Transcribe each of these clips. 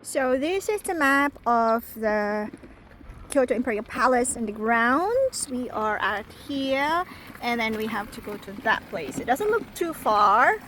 So this is the map of the Kyoto Imperial Palace and the grounds. We are at here, and then we have to go to that place. It doesn't look too far.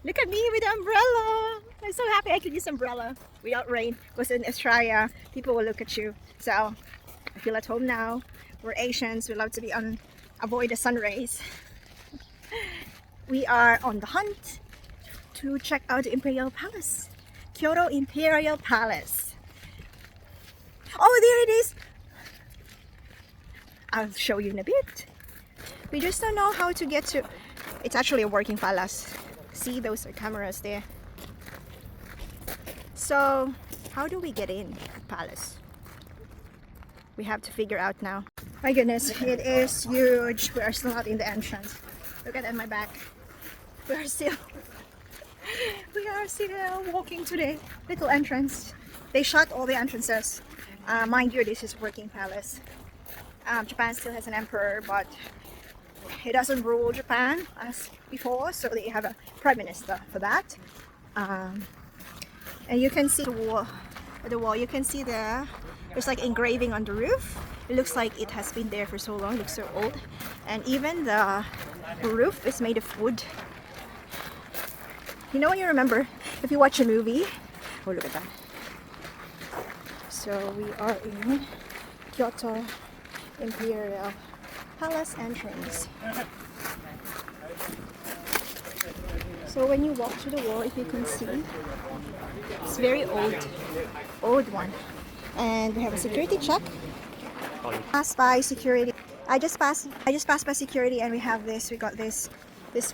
Look at me with the umbrella. I'm so happy I could use umbrella without rain, because in Australia people will look at you. So I feel at home now. We're Asians, we love to be avoid the sun rays. We are on the hunt to check out the Imperial Palace. Kyoto Imperial Palace. Oh, there it is! I'll show you in a bit. We just don't know how to get to... It's actually a working palace. See, those are cameras there. So, how do we get in the palace? We have to figure out now. My goodness, it is huge. We are still not in the entrance. Look at my back. We are still walking to the little entrance. They shut all the entrances. Mind you, this is working palace. Japan still has an emperor, but he doesn't rule Japan as before, so they have a prime minister for that. And you can see the wall. You can see there's like engraving on the roof. It looks like it has been there for so long. It looks so old. And even the roof is made of wood. You know when you remember, if you watch a movie, oh look at that. So we are in Kyoto Imperial Palace entrance. So when you walk to the wall, if you can see, it's very old one. And we have a security check. Pass by security. I just passed by security, and we got this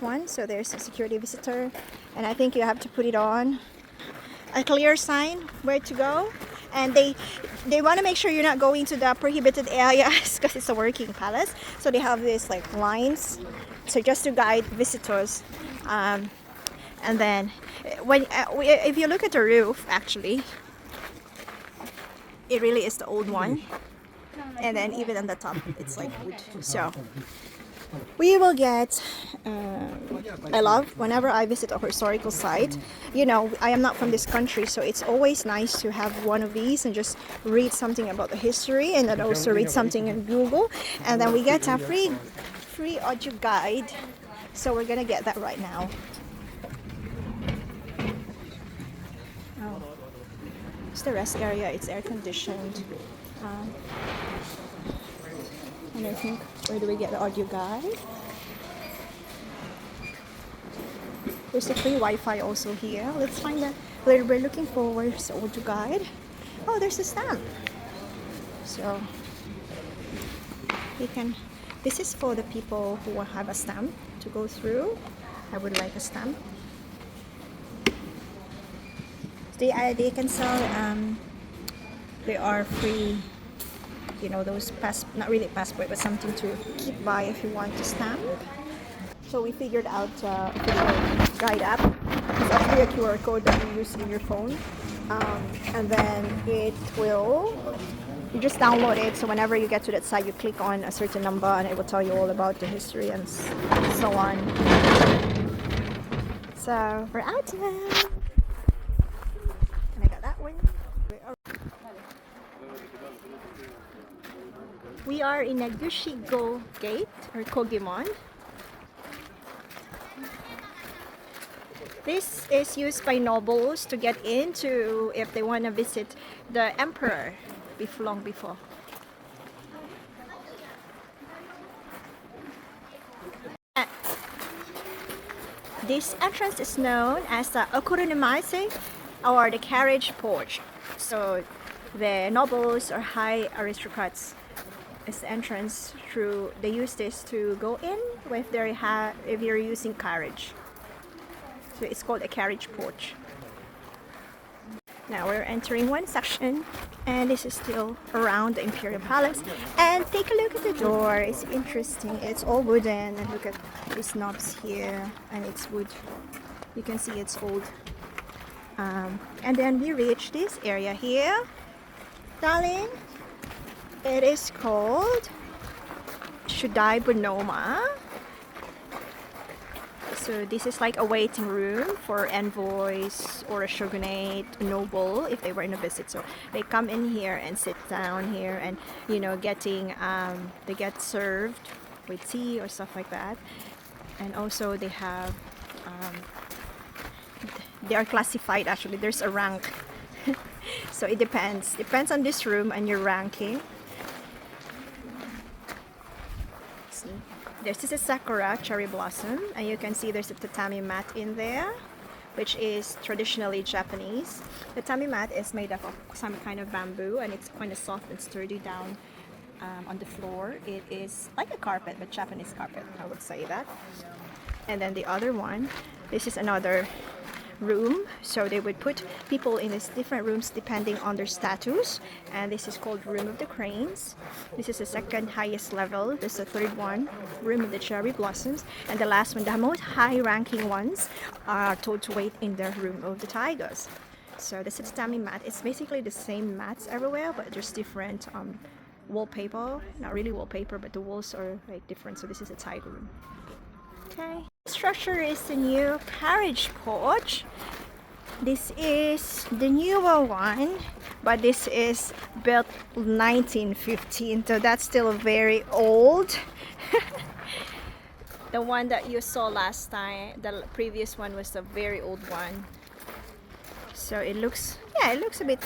one. So there's a security visitor, and I think you have to put it on a clear sign where to go. And they want to make sure you're not going to the prohibited areas because it's a working palace. So they have these like lines, so just to guide visitors. And then if you look at the roof, actually, it really is the old one. And then even on the top, it's like wood. So we will get, I love whenever I visit a historical site, you know, I am not from this country, so it's always nice to have one of these and just read something about the history, and then also read something in Google, and then we get a free audio guide. So we're gonna get that right now. Oh, it's the rest area. It's air conditioned. And I think, where do we get the audio guide? There's a free Wi-Fi also here. Let's find that. We're looking for where's the audio guide. Oh, there's a stamp. So you can. This is for the people who have a stamp to go through. I would like a stamp. They can sell. They are free. You know, those not really passport, but something to keep by if you want to stamp. So we figured out a video guide app. It's actually a QR code that you use in your phone, and then you just download it. So whenever you get to that site, you click on a certain number, and it will tell you all about the history and so on. So we're out now, and I got that one. We are in a Gushigo Gate, or Kogimon. This is used by nobles to get into if they want to visit the emperor long before. This entrance is known as the Okurunumaise, or the carriage porch. So the nobles or high aristocrats, is the entrance through. They use this to go in if you're using carriage. So it's called a carriage porch. Now we're entering one section, and this is still around the Imperial Palace. And take a look at the door. It's interesting. It's all wooden, and look at these knobs here, and it's wood. You can see it's old. And then we reach this area here, darling. It is called Shudai Bonoma. So this is like a waiting room for envoys or a shogunate, a noble, if they were in a visit. So they come in here and sit down here, and you know, they get served with tea or stuff like that. And also they have they are classified, actually there's a rank. So it depends on this room and your ranking. See, this is a sakura cherry blossom, and you can see there's a tatami mat in there, which is traditionally Japanese. The tatami mat is made up of some kind of bamboo, and it's kind of soft and sturdy down on the floor. It is like a carpet, but Japanese carpet, I would say that. And then the other one, this is another room, so they would put people in these different rooms depending on their status, and this is called room of the cranes. This is the second highest level. This is the third one, room of the cherry blossoms, and the last one, the most high ranking ones, are told to wait in the room of the tigers. So this is tatami mat. It's basically the same mats everywhere, but there's different wallpaper, not really wallpaper, but the walls are like different. So this is a tiger room. Okay. Structure is the new carriage porch. This is the newer one, but this is built 1915, so that's still very old. The one that you saw last time, the previous one, was the very old one. So it looks, yeah, it looks a bit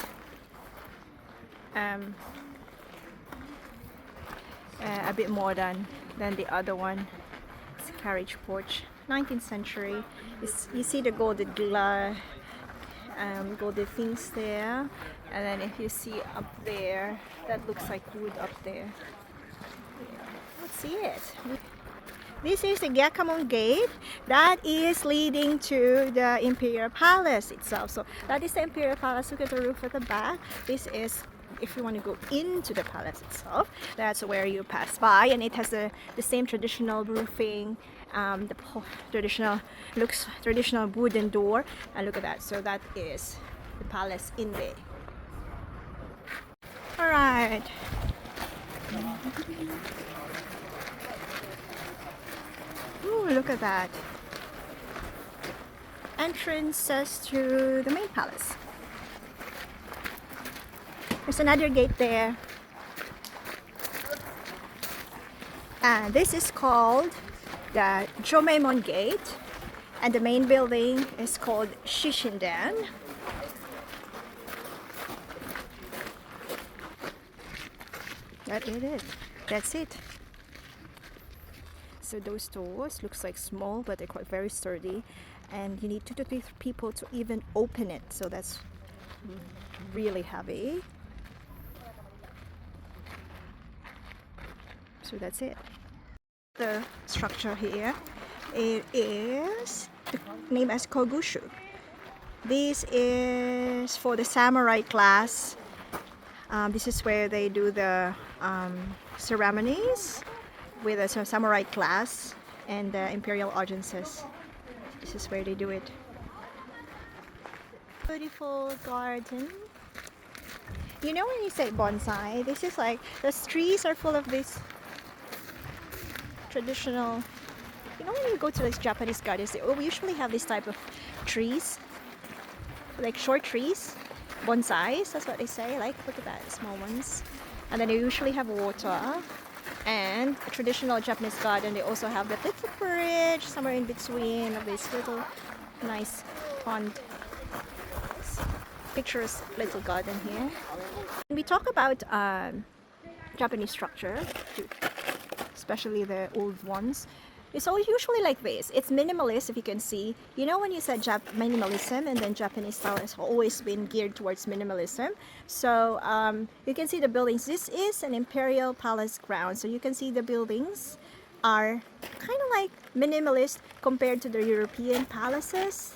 modern than the other one. It's a carriage porch, 19th century. You see the golden golden things there, and then if you see up there, that looks like wood up there. Yeah, let's see it. This is the Gyakamon gate that is leading to the Imperial Palace itself. So that is the Imperial Palace. Look at the roof at the back. This is, if you want to go into the palace itself, that's where you pass by, and it has the same traditional roofing, the traditional wooden door, and look at that. So that is the palace in there. All right. Ooh, look at that. Entrances to the main palace. There's another gate there. And this is called the Jomeimon Gate. And the main building is called Shishinden. That is it. That's it. So those doors looks like small, but they're quite very sturdy, and you need 2 to 3 people to even open it. So that's really heavy. So that's it. The structure here, it is named as Kogushu. This is for the samurai class. This is where they do the ceremonies with a samurai class and the imperial audiences. This is where they do it. Beautiful garden. You know when you say bonsai, this is like, the trees are full of this traditional, you know when you go to these Japanese gardens, they usually have this type of trees, like short trees, bonsais, that's what they say. Like, look at that, small ones. And then they usually have water. And a traditional Japanese garden, they also have that little bridge somewhere in between of this little nice pond. Pictures little garden here. When we talk about Japanese structure, especially the old ones, it's all usually like this. It's minimalist, if you can see. You know when you said minimalism, and then Japanese style has always been geared towards minimalism. So you can see the buildings. This is an imperial palace ground. So you can see the buildings are kind of like minimalist compared to the European palaces.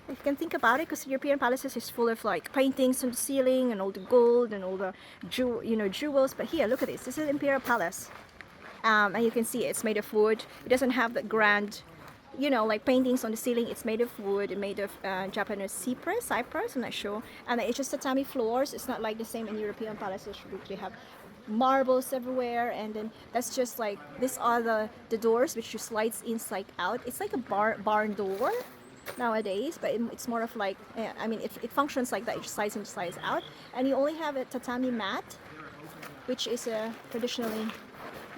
If you can think about it, because European palaces is full of like paintings on the ceiling and all the gold and all the jewels. But here, look at this. This is Imperial Palace. And you can see it's made of wood. It doesn't have the grand, like paintings on the ceiling. It's made of wood, made of Japanese cypress, I'm not sure. And it's just tatami floors. It's not like the same in European palaces, which they have marbles everywhere, and then that's just like, these are the doors which you slides in, slide out. It's like a barn door nowadays, but it's more of like, I mean, it functions like that. It slides in, slides out, and you only have a tatami mat, which is a traditionally,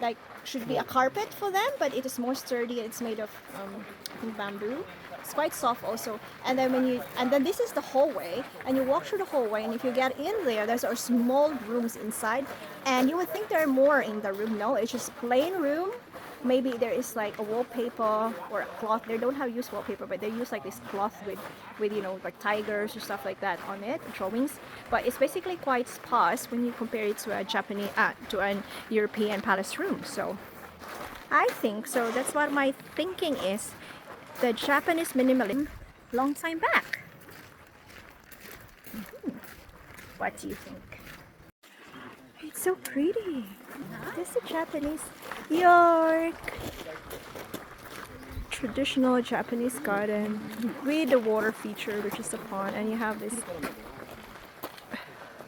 like, should be a carpet for them, but it is more sturdy. It's made of I think bamboo. It's quite soft also. And then this is the hallway, and you walk through the hallway, and if you get in there, there's are small rooms inside, and you would think there are more in the room. No, it's just plain room. Maybe there is like a wallpaper or a cloth. They don't have use wallpaper, but they use like this cloth with you know, like tigers or stuff like that on it, drawings. But it's basically quite sparse when you compare it to a Japanese to an European palace room. So I think so. That's what my thinking is. The Japanese minimalism long time back. What do you think? It's so pretty. This is a Japanese York. Traditional Japanese garden with the water feature, which is a pond, and you have this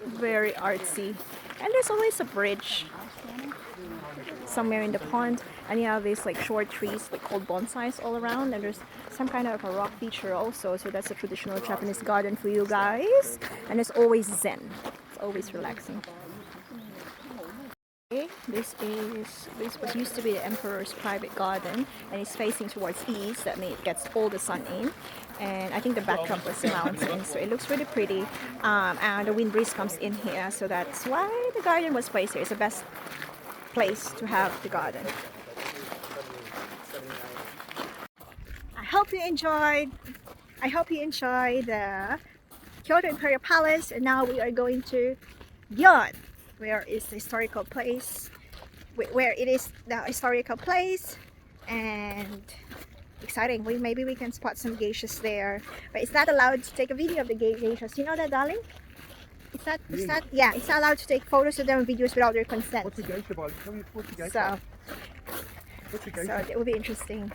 very artsy, and there's always a bridge somewhere in the pond, and you have these like short trees like called bonsais all around, and there's some kind of a rock feature also. So that's a traditional Japanese garden for you guys, and it's always zen. It's always relaxing. This was used to be the emperor's private garden, and it's facing towards east. That means it gets all the sun in, and I think the backdrop was the mountains, so it looks really pretty. And the wind breeze comes in here, so that's why the garden was placed here. It's the best place to have the garden. I hope you enjoyed the Kyoto Imperial Palace, and now we are going to Gyeon, where is the historical place, where it is the historical place, and exciting. Maybe we can spot some geishas there, but it's not allowed to take a video of the geishas. You know that, darling? Yeah, it's not allowed to take photos of them and videos without their consent. What's a geisha about? Tell me what's a geisha. So it will be interesting.